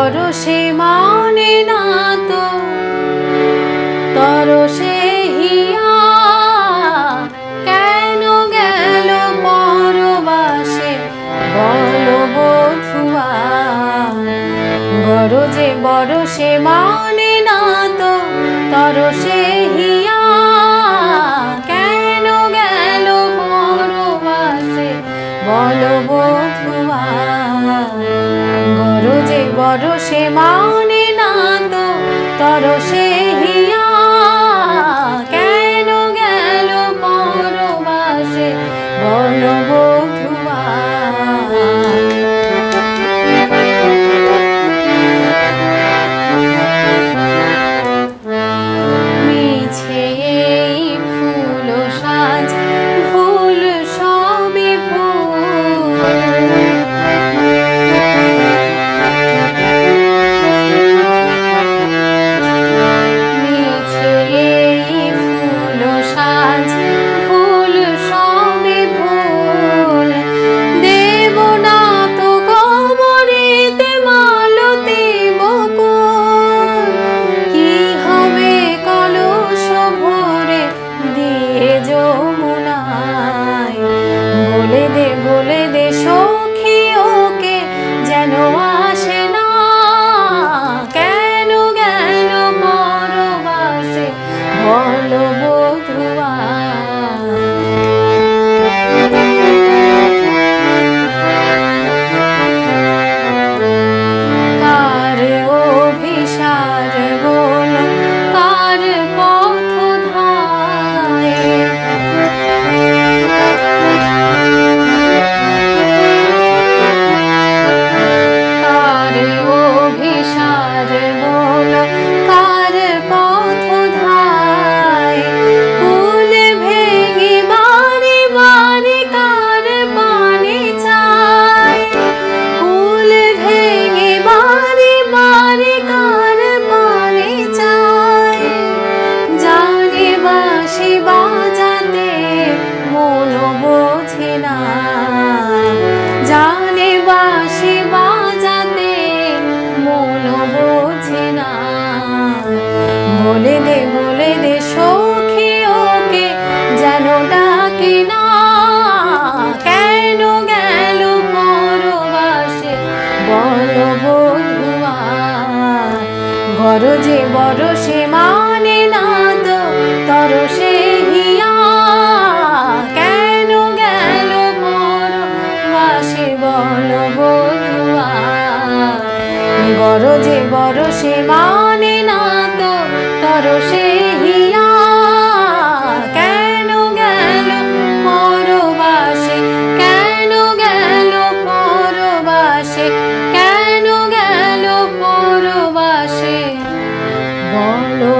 বরষে মানে না তো তরসে হিয়া, কেন গেল পরবাসে বলো বধুয়া। গরজে বরষে মানে না তো তরসে হিয়া, কেন গেল পরবাসে বলো বধুয়া। গরজে বরষে মানে না তো তরসে হিয়া, কেন গেল পরবাসে বলো বধুয়া। মিছে এই ফুল সাজ ভুল সবই ভুল, মিছে এই ফুল সাজ ভুল সবই ভুল। দেব না তো কবরেতে মালতী বকুল, কি হবে কলস ভরে দিয়ে যমুনায়। বলে দে সখী ওকে যেন আসে না, কেন গেল পরবাসে বলো বধুয়া। কার অভিসার বলো কার পথ ধায়, কার অভিসার বলো কার পথ ধায়। কুল ভেঙে বারে বারে কার পানি চায়, কুল ভেঙে বারে বারে কার পানি চায়। জানে বাঁশি বাজাতে মন বোঝে না, জানে বাঁশি বাজাতে মন বোঝে না। বলে দে সখী ওকে যেন ডাকে না, কেন গেল পরবাসে বলো বধুয়া। গরজে বরষে মানে না তো তরসে হিয়া, কেন গেল পরবাসে বলো বধুয়া। গরজে বরষে মানে না তো তরসে হিয়া, কেন গেল পরবাসে, কেন গেল পরবাসে, কেন গেল পরবাসে বলো।